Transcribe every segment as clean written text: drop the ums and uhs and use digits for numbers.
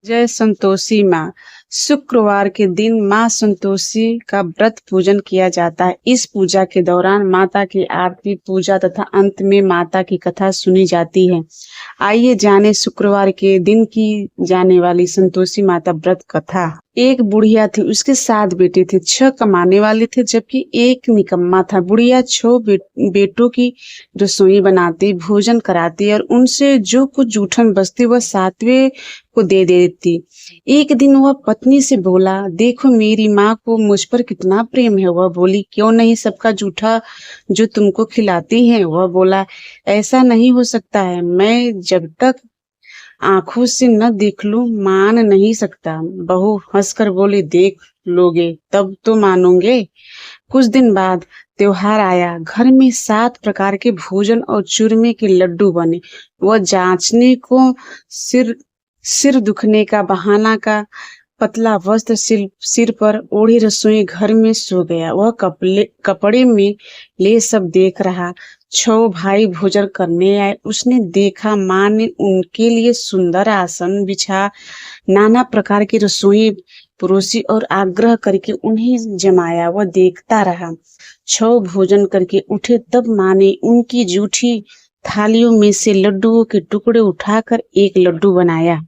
जय संतोषी माँ। शुक्रवार के दिन माँ संतोषी का व्रत पूजन किया जाता है। इस पूजा के दौरान माता की आरती पूजा तथा अंत में माता की कथा सुनी जाती है। आइए जाने शुक्रवार के दिन की जाने वाली संतोषी माता व्रत कथा। एक बुढ़िया थी, उसके 7 बेटे थे। 6 कमाने वाले थे जबकि एक निकम्मा था। बुढ़िया 6 बेटों की रसोई बनाती, भोजन कराती और उनसे जो कुछ जूठन बचती वह 7वें को दे देती। एक दिन वह पत्नी से बोला, देखो मेरी माँ को मुझ पर कितना प्रेम है। वह बोली, क्यों नहीं, सबका जूठा जो तुमको खिलाती है। वह बोला, ऐसा नहीं हो सकता है, मैं जब तक आंखों से न देख लूं मान नहीं सकता। बहू हंसकर बोली, देख लोगे तब तो मानोगे। कुछ दिन बाद त्योहार आया। घर में 7 प्रकार के भोजन और चूरमे के लड्डू बने। वह जांचने को सिर सिर दुखने का बहाना का पतला वस्त्र सिर पर ओढ़े रसोई घर में सो गया। वह कपड़े में ले सब देख रहा। 6 भाई भोजन करने आए। उसने देखा माँ ने उनके लिए सुंदर आसन बिछा, नाना प्रकार की रसोई परोसी और आग्रह करके उन्हें जमाया। वह देखता रहा। 6 भोजन करके उठे तब माँ ने उनकी जूठी थालियों में से लड्डुओं के टुकड़े उठाकर एक लड्डू बनाया।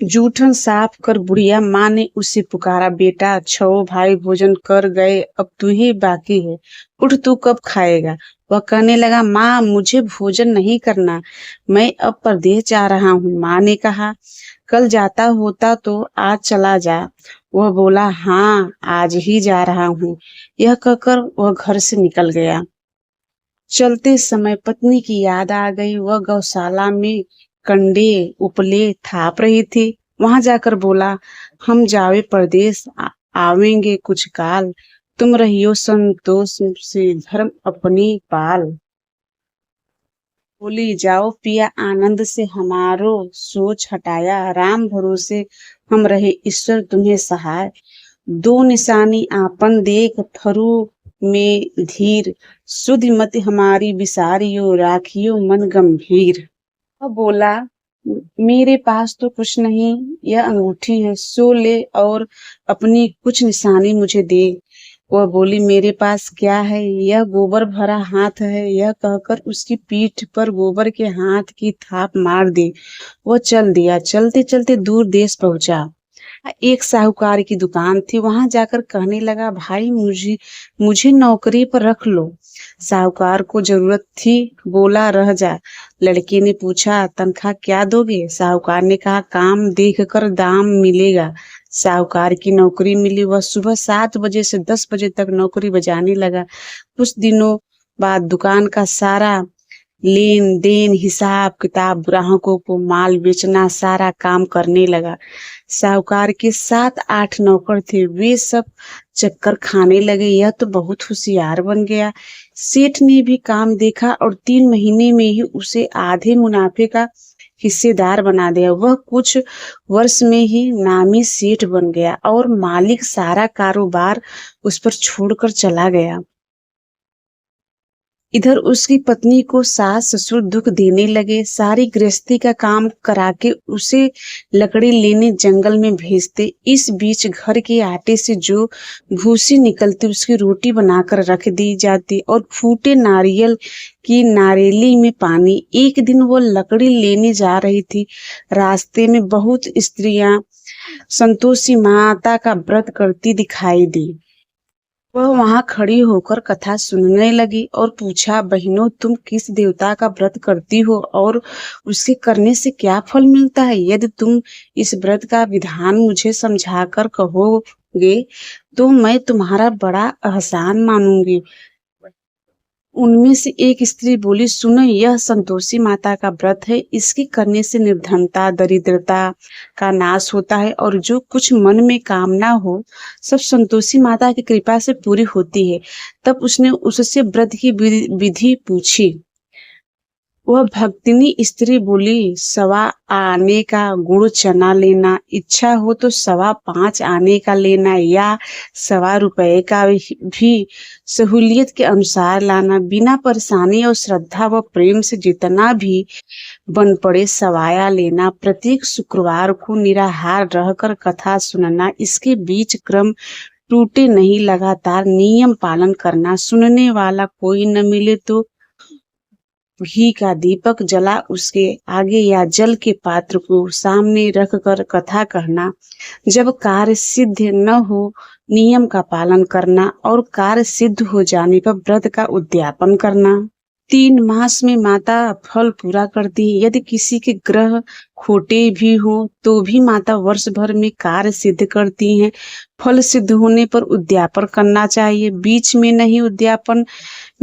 जूठन साफ कर बुढ़िया माँ ने उसे पुकारा, बेटा 6 भाई भोजन कर गए, अब तू ही बाकी है, उठ तू कब खाएगा। वह कहने लगा, माँ मुझे भोजन नहीं करना, मैं अब परदेश जा रहा हूँ। माँ ने कहा, कल जाता होता तो आज चला जा। वह बोला, हाँ आज ही जा रहा हूँ। यह कहकर वह घर से निकल गया। चलते समय पत्नी की याद आ गई। वह गौशाला में कंडे उपले थाप रही थी। वहां जाकर बोला, हम जावे परदेश, आवेंगे कुछ काल, तुम रहियो संतोष से धर्म अपनी पाल। बोली, जाओ पिया आनंद से हमारो सोच हटाया, राम भरोसे हम रहे ईश्वर तुम्हें सहाय। 2 निशानी आपन देख फरू में धीर, सुध मत हमारी बिसारियो, राखियो मन गंभीर। अब बोला, मेरे पास तो कुछ नहीं, यह अंगूठी है, सो ले और अपनी कुछ निशानी मुझे दे। वह बोली, मेरे पास क्या है, यह गोबर भरा हाथ है। यह कहकर उसकी पीठ पर गोबर के हाथ की थाप मार दी। वह चल दिया। चलते चलते दूर देश पहुंचा। एक साहूकार की दुकान थी। वहां जाकर कहने लगा, भाई मुझे मुझे नौकरी पर रख लो। साहूकार को जरूरत थी, बोला, रह जा। लड़के ने पूछा, तनख्वाह क्या दोगे। साहूकार ने कहा, काम देख कर दाम मिलेगा। साहूकार की नौकरी मिली। वह सुबह 7 बजे से 10 बजे तक नौकरी बजाने लगा। कुछ दिनों बाद दुकान का सारा लेन देन, हिसाब किताब, ग्राहकों को माल बेचना, सारा काम करने लगा। साहूकार के 7-8 नौकर थे। वे सब चक्कर खाने लगे, यह तो बहुत होशियार बन गया। सेठ ने भी काम देखा और 3 महीने में ही उसे आधे मुनाफे का हिस्सेदार बना दिया। वह कुछ वर्ष में ही नामी सेठ बन गया और मालिक सारा कारोबार उस पर छोड़कर चला गया। इधर उसकी पत्नी को सास ससुर दुख देने लगे। सारी गृहस्थी का काम करा के उसे लकड़ी लेने जंगल में भेजते। इस बीच घर के आटे से जो भूसी निकलती उसकी रोटी बनाकर रख दी जाती और फूटे नारियल की नारेली में पानी। एक दिन वो लकड़ी लेने जा रही थी। रास्ते में बहुत स्त्रियां संतोषी माता का व्रत करती दिखाई दी। वह वहां खड़ी होकर कथा सुनने लगी और पूछा, बहनों तुम किस देवता का व्रत करती हो और उसके करने से क्या फल मिलता है। यदि तुम इस व्रत का विधान मुझे समझाकर कहोगे तो मैं तुम्हारा बड़ा एहसान मानूंगी। उनमें से एक स्त्री बोली, सुनो, यह संतोषी माता का व्रत है। इसके करने से निर्धनता दरिद्रता का नाश होता है और जो कुछ मन में कामना हो सब संतोषी माता की कृपा से पूरी होती है। तब उसने उससे व्रत की विधि पूछी। वह भक्तिनी स्त्री बोली, 1.25 आने का गुड़ चना लेना, इच्छा हो तो 5.25 आने का लेना या 1.25 का भी सहूलियत के अनुसार लाना। बिना परेशानी और श्रद्धा व प्रेम से जितना भी बन पड़े सवाया लेना। प्रत्येक शुक्रवार को निराहार रहकर कथा सुनना, इसके बीच क्रम टूटे नहीं, लगातार नियम पालन करना। सुनने वाला कोई न मिले तो घी का दीपक जला उसके आगे या जल के पात्र को सामने रखकर कथा कहना। जब कार्य सिद्ध न हो नियम का पालन करना और कार्य सिद्ध हो जाने पर व्रत का उद्यापन करना। 3 मास में माता फल पूरा करती है। यदि किसी के ग्रह खोटे भी हो तो भी माता वर्ष भर में कार्य सिद्ध करती हैं। फल सिद्ध होने पर उद्यापन करना चाहिए, बीच में नहीं। उद्यापन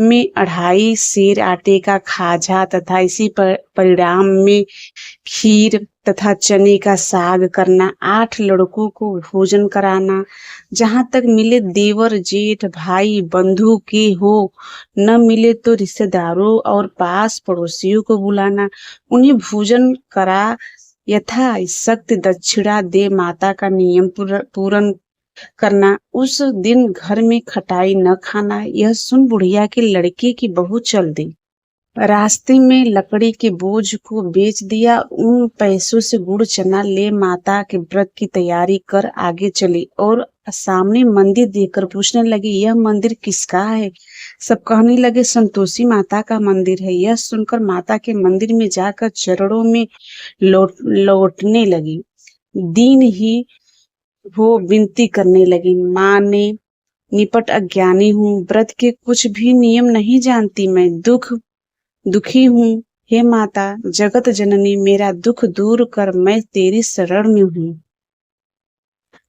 में 2.5 सेर आटे का खाजा तथा इसी परिणाम में खीर तथा चने का साग करना। 8 लड़कों को भोजन कराना। जहाँ तक मिले देवर जेठ भाई बंधु के हो, न मिले तो रिश्तेदारों और पास पड़ोसियों को बुलाना, उन्हें भोजन करा यथा शक्ति दक्षिणा दे माता का नियम पूर्ण करना। उस दिन घर में खटाई न खाना। यह सुन बुढ़िया के लड़के की बहू चल दी। रास्ते में लकड़ी के बोझ को बेच दिया। उन पैसों से गुड़ चना ले माता के व्रत की तैयारी कर आगे चली और सामने मंदिर देखकर पूछने लगी, यह मंदिर किसका है? सब कहने लगे, संतोषी माता का मंदिर है। यह सुनकर माता के मंदिर में जाकर चरणों में लौटने लगी। दीन ही वो विनती करने लगी, माँ ने निपट अज्ञानी हूँ, व्रत के कुछ भी नियम नहीं जानती, मैं दुखी हूँ। हे माता जगत जननी, मेरा दुख दूर कर, मैं तेरी शरण में हूँ।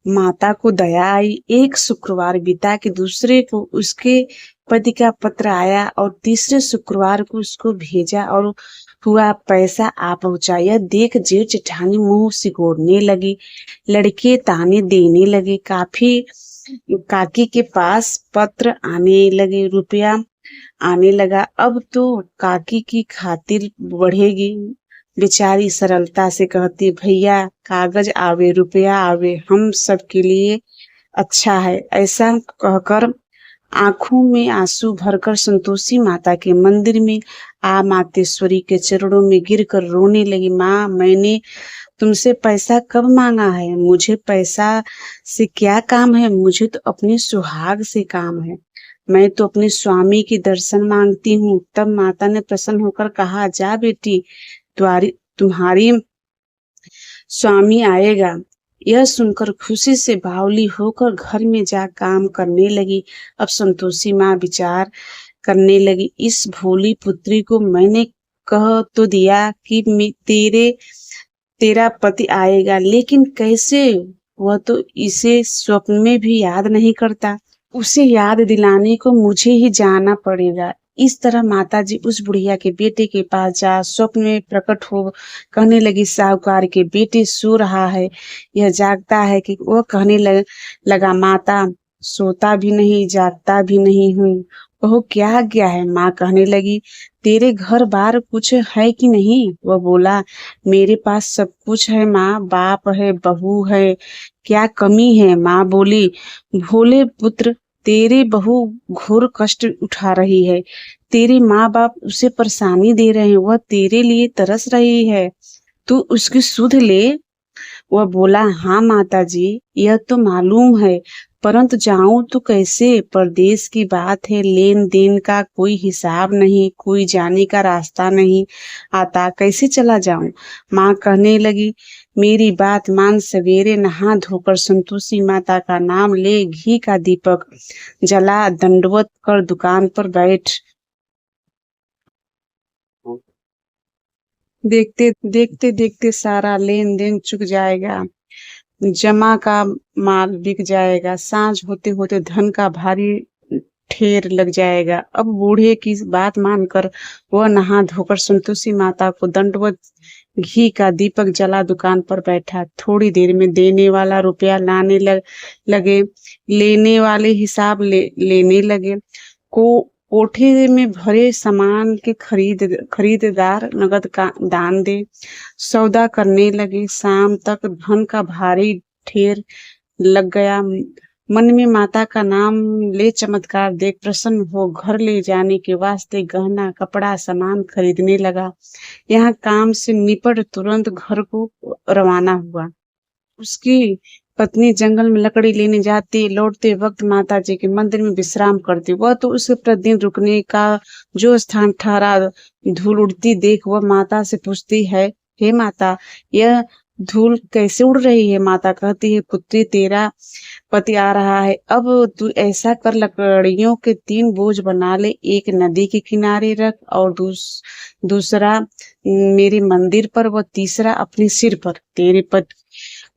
माता को दया आई। एक शुक्रवार बीता कि दूसरे को उसके पति का पत्र आया और तीसरे शुक्रवार को उसको भेजा और हुआ पैसा आ पहुंचा। यह देख जेठ जेठानी मुंह सिकोड़ने लगी, लड़के ताने देने लगे। काकी के पास पत्र आने लगे, रुपया आने लगा। अब तो काकी की खातिर बढ़ेगी। बेचारी सरलता से कहती, भैया कागज आवे रुपया आवे, हम सब के लिए अच्छा है। ऐसा कहकर आंखों में आंसू भरकर संतोषी माता के मंदिर में मातेश्वरी के चरणों में गिरकर रोने लगी। माँ, मैंने तुमसे पैसा कब मांगा है? मुझे पैसा से क्या काम है? मुझे तो अपने सुहाग से काम है। मैं तो अपने स्वामी के दर्शन मांगती हूँ। तब माता ने प्रसन्न होकर कहा, जा बेटी, तुम्हारी स्वामी आएगा। यह सुनकर खुशी से बावली होकर घर में जा काम करने लगी। अब संतोषी माँ विचार करने लगी, इस भोली पुत्री को मैंने कह तो दिया कि तेरा पति आएगा, लेकिन कैसे? वह तो इसे स्वप्न में भी याद नहीं करता। उसे याद दिलाने को मुझे ही जाना पड़ेगा। इस तरह माताजी उस बुढ़िया के बेटे के पास जा स्वप्न में प्रकट हो कहने लगी, साहूकार के बेटे सो रहा है, यह जागता है कि? वह कहने लगा, माता सोता भी नहीं जागता भी नहीं हूँ। वह क्या गया है? माँ कहने लगी, तेरे घर बार कुछ है कि नहीं? वह बोला, मेरे पास सब कुछ है माँ, बाप है, बहू है, क्या कमी है? माँ बोली, भोले पुत्र, तेरे बहू घोर कष्ट उठा रही है, तेरे माँ बाप उसे परेशानी दे रहे हैं, वह तेरे लिए तरस रही है, तू उसकी सुध ले। वह बोला, हाँ माता जी, यह तो मालूम है, परंतु जाऊं तो कैसे? परदेश की बात है, लेन देन का कोई हिसाब नहीं, कोई जाने का रास्ता नहीं आता, कैसे चला जाऊं? माँ कहने लगी, मेरी बात मान, सवेरे नहा धोकर संतोषी माता का नाम ले, घी का दीपक जला, दंडवत कर दुकान पर बैठ। देखते देखते देखते सारा लेन देन चुक जाएगा, जमा का माल बिक जाएगा, सांझ होते होते धन का भारी ढेर लग जाएगा। अब बूढ़े की बात मानकर वह नहा धोकर संतोषी माता को दंडवत घी का दीपक जला दुकान पर बैठा। थोड़ी देर में देने वाला रुपया लाने लगे, लेने वाले हिसाब लेने लगे। कोठे में भरे सामान के खरीदार नगद का दान दे। सौदा करने लगे, शाम तक धन का भारी ढेर लग गया। मन में माता का नाम ले चमत्कार देख प्रसन्न हो घर ले जाने के वास्ते गहना कपड़ा सामान खरीदने लगा। यहाँ काम से निपट तुरंत घर को रवाना हुआ। उसकी पत्नी जंगल में लकड़ी लेने जाती, लौटते वक्त माता जी के मंदिर में विश्राम करती। वह तो उसे प्रतिदिन रुकने का जो स्थान ठहरा, धूल उड़ती देख वह माता से पूछती है, हे माता, यह धूल कैसे उड़ रही है? माता कहती है, पुत्री, तेरा पति आ रहा है। अब तू ऐसा कर, लकड़ियों के 3 बोझ बना ले, एक नदी के किनारे रख और दूसरा मेरे मंदिर पर व तीसरा अपने सिर पर। तेरे पति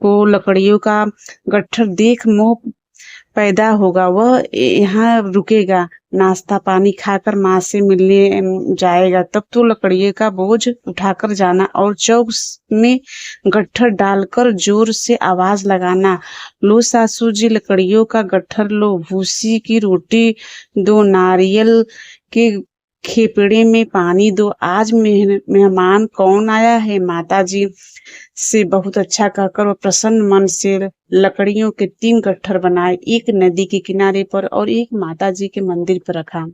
को लकड़ियों का गट्ठर देख मोह पैदा होगा, वह यहाँ रुकेगा, नाश्ता पानी खाकर माँ से मिलने जाएगा। तब तो लकड़ियों का बोझ उठाकर जाना और चौक में गट्ठर डालकर जोर से आवाज लगाना, लो सासू जी लकड़ियों का गट्ठर लो, भूसी की रोटी दो, नारियल के खेपड़े में पानी दो, आज मेहमान कौन आया है? माता जी से बहुत अच्छा कहकर वह प्रसन्न मन से लकड़ियों के 3 गट्ठर बनाए, एक नदी के किनारे पर और एक माता जी के मंदिर पर रखा।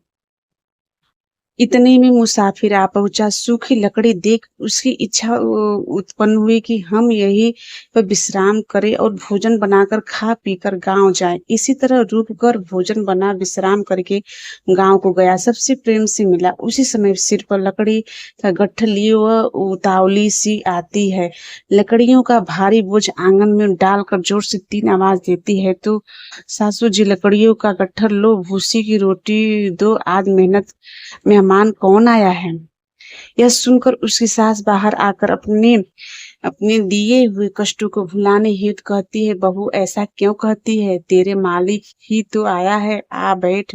इतने में मुसाफिर आ पहुंचा। सूखी लकड़ी देख उसकी इच्छा उत्पन्न हुई कि हम यही पर विश्राम करें और भोजन बनाकर खा पीकर गांव जाएं। इसी तरह रुक कर भोजन बना विश्राम करके गांव को गया। सबसे प्रेम से मिला। उसी समय सिर पर लकड़ी का गट्ठर लिए वह उतावली सी आती है। लकड़ियों का भारी बोझ आंगन में डालकर जोर से 3 आवाज देती है, तो सासू जी लकड़ियों का गट्ठर लो, भूसी की रोटी दो, आज मेहमान कौन आया है? यह सुनकर उसकी सास बाहर आकर अपने अपने दिए हुए कष्टों को भुलाने हेतु कहती है, बहू ऐसा क्यों कहती है? तेरे मालिक ही तो आया है, आ बैठ,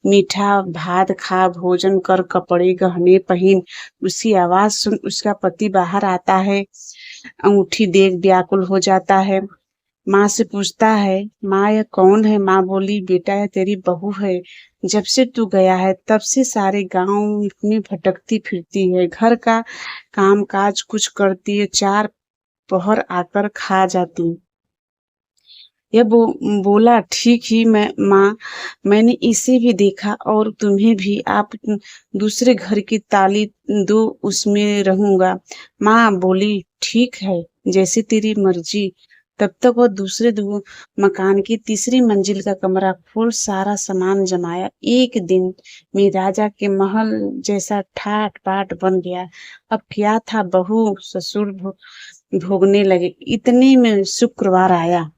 मीठा भात खा, भोजन कर, कपड़े गहने पहन। उसकी आवाज सुन उसका पति बाहर आता है, अंगूठी देख व्याकुल हो जाता है। माँ से पूछता है, माँ यह कौन है? माँ बोली, बेटा यह तेरी बहू है। जब से तू गया है तब से सारे गांव में भटकती फिरती है, घर का काम काज कुछ करती है, 4 पहर आकर खा जाती। यह बोला, ठीक ही माँ, मैंने इसे भी देखा और तुम्हें भी। आप दूसरे घर की ताली दो, उसमें रहूंगा। माँ बोली, ठीक है, जैसी तेरी मर्जी। तब तक वह दूसरे मकान की तीसरी मंजिल का कमरा खोल सारा सामान जमाया। एक दिन में राजा के महल जैसा ठाट बाट बन गया। अब क्या था, बहू ससुर भोगने लगे। इतने में शुक्रवार आया।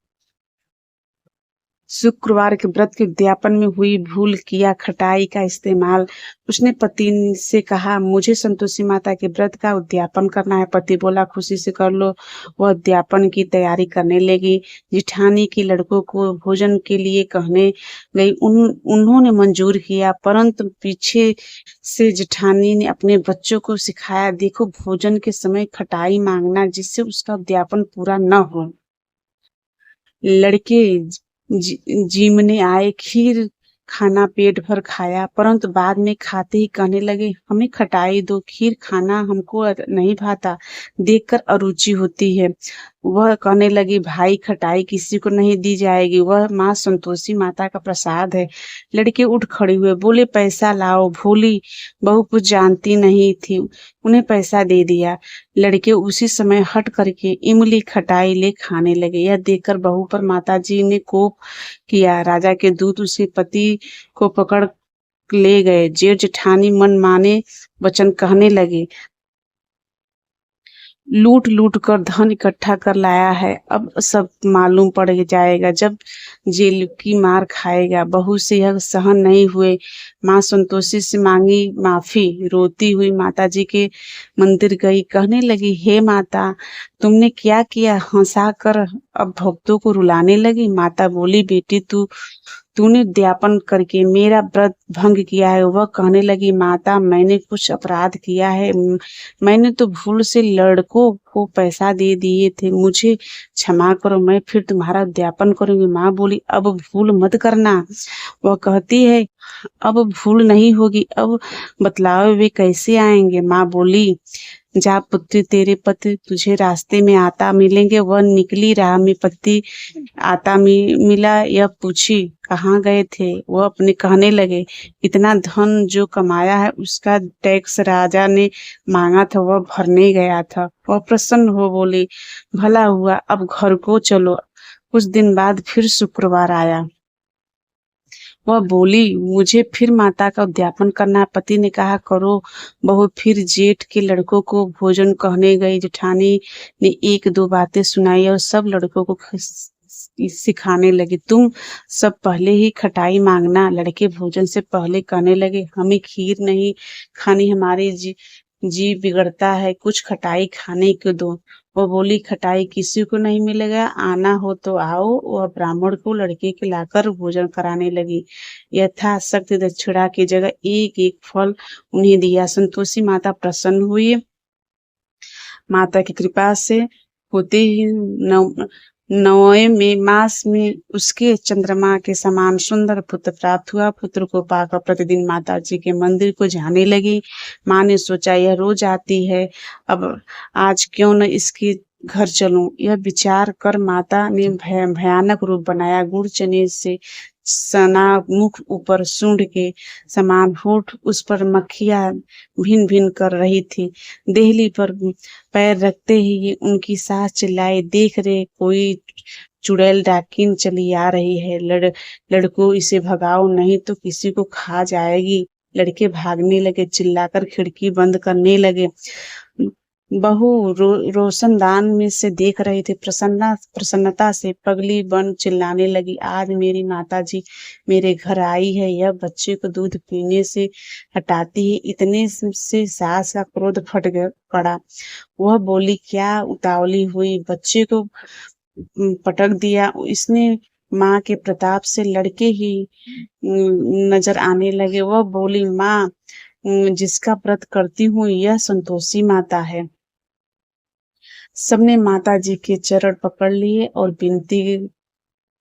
शुक्रवार के व्रत के उद्यापन में हुई भूल किया खटाई का इस्तेमाल। उसने पति से कहा, मुझे संतोषी माता के व्रत का उद्यापन करना है। पति बोला, खुशी से कर लो। वह उद्यापन की तैयारी करने लगी। जिठानी के लड़कों को भोजन के लिए कहने गई। उन्होंने मंजूर किया, परंतु पीछे से जिठानी ने अपने बच्चों को सिखाया, देखो भोजन के समय खटाई मांगना, जिससे उसका उद्यापन पूरा न हो। लड़के जीमने आए, खीर खाना पेट भर खाया, परंतु बाद में खाते ही कहने लगे, हमें खटाई दो, खीर खाना हमको नहीं भाता, देखकर अरुचि होती है। वह कहने लगी, भाई खटाई किसी को नहीं दी जाएगी, वह माँ संतोषी माता का प्रसाद है। लड़के उठ खड़े हुए, बोले, पैसा लाओ। भोली बहू कुछ जानती नहीं थी, उन्हें पैसा दे दिया। लड़के उसी समय हट करके इमली खटाई ले खाने लगे। यह देखकर बहू पर माताजी ने कोप किया। राजा के दूत उसके पति को पकड़ ले गए। जेठ जेठानी मन माने वचन कहने लगे, लूट लूट कर धन इकट्ठा कर लाया है, अब सब मालूम पड़ जाएगा जब जेल की मार खाएगा। बहू से यह सहन नहीं हुए, माँ संतोषी से मांगी माफी। रोती हुई माता जी के मंदिर गई, कहने लगी, हे माता, तुमने क्या किया? हंसा कर अब भक्तों को रुलाने लगी। माता बोली, बेटी तू तूने उद्यापन करके मेरा व्रत भंग किया है। वह कहने लगी, माता मैंने कुछ अपराध किया है। मैंने तो भूल से लड़कों को पैसा दे दिए थे, मुझे क्षमा करो, मैं फिर तुम्हारा उद्यापन करूंगी। माँ बोली, अब भूल मत करना। वह कहती है, अब भूल नहीं होगी, अब बतलाओ वे कैसे आएंगे। माँ बोली, जा पुत्री, तेरे पति तुझे रास्ते में आता मिलेंगे। वह निकली, राह में पति आता मिला। यह पूछी, कहाँ गए थे। वह अपने कहने लगे, इतना धन जो कमाया है उसका टैक्स राजा ने मांगा था, वह भरने गया था। वह प्रसन्न हो बोली, भला हुआ, अब घर को चलो। कुछ दिन बाद फिर शुक्रवार आया। वह बोली, मुझे फिर माता का उद्यापन करना है। पति ने कहा, करो बहू। फिर जेठ के लड़कों को भोजन कहने गई। जेठानी ने एक दो बातें सुनाई और सब लड़कों को सिखाने लगी, तुम सब पहले ही खटाई मांगना। लड़के भोजन से पहले कहने लगे, हमें खीर नहीं खानी, हमारे जी बिगड़ता है, कुछ खटाई खाने को दो। वो बोली, खटाई किसी को नहीं मिलेगा, आना हो तो आओ। वह ब्राह्मण को लड़के के लाकर भोजन कराने लगी। यथाशक्ति दक्षिणा की जगह एक एक फल उन्हें दिया। संतोषी माता प्रसन्न हुई। माता की कृपा से होते ही नौवें में मास में उसके चंद्रमा के समान सुंदर पुत्र प्राप्त हुआ। पुत्र को पाकर प्रतिदिन माता जी के मंदिर को जाने लगी। माँ ने सोचा, यह रोज आती है, अब आज क्यों न इसके घर चलूं। यह विचार कर माता ने भयानक रूप बनाया। गुड़ चने से सना मुख ऊपर सूंड के समान होठ, उस पर मक्खियां भिन भिन कर रही थी। देहली पर पैर रखते ही ये उनकी सास चिल्लाई, देख रे, कोई चुड़ैल डाकिन चली आ रही है। लड़कों, इसे भगाओ, नहीं तो किसी को खा जाएगी। लड़के भागने लगे, चिल्लाकर खिड़की बंद करने लगे। बहू रोशनदान में से देख रहे थे। प्रसन्नता से पगली बन चिल्लाने लगी, आज मेरी माता जी मेरे घर आई है। यह बच्चे को दूध पीने से हटाती है। इतने से सास का क्रोध पड़ा। वह बोली, क्या उतावली हुई, बच्चे को पटक दिया। इसने माँ के प्रताप से लड़के ही नजर आने लगे। वह बोली, माँ, जिसका व्रत करती हूँ यह संतोषी माता है। सबने माता जी के चरण पकड़ लिए और विनती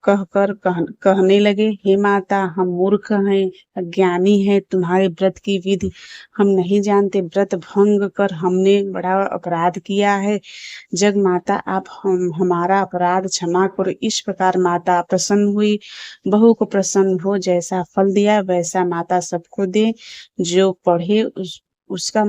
कहने लगे, हे माता, हम मूर्ख हैं, अज्ञानी हैं, तुम्हारे व्रत की विधि हम नहीं जानते। व्रत भंग कर हमने बड़ा अपराध किया है। जग माता, आप हमारा अपराध क्षमा करो। इस प्रकार माता प्रसन्न हुई। बहू को प्रसन्न हो, जैसा फल दिया वैसा माता सबको दे। जो पढ़े उसका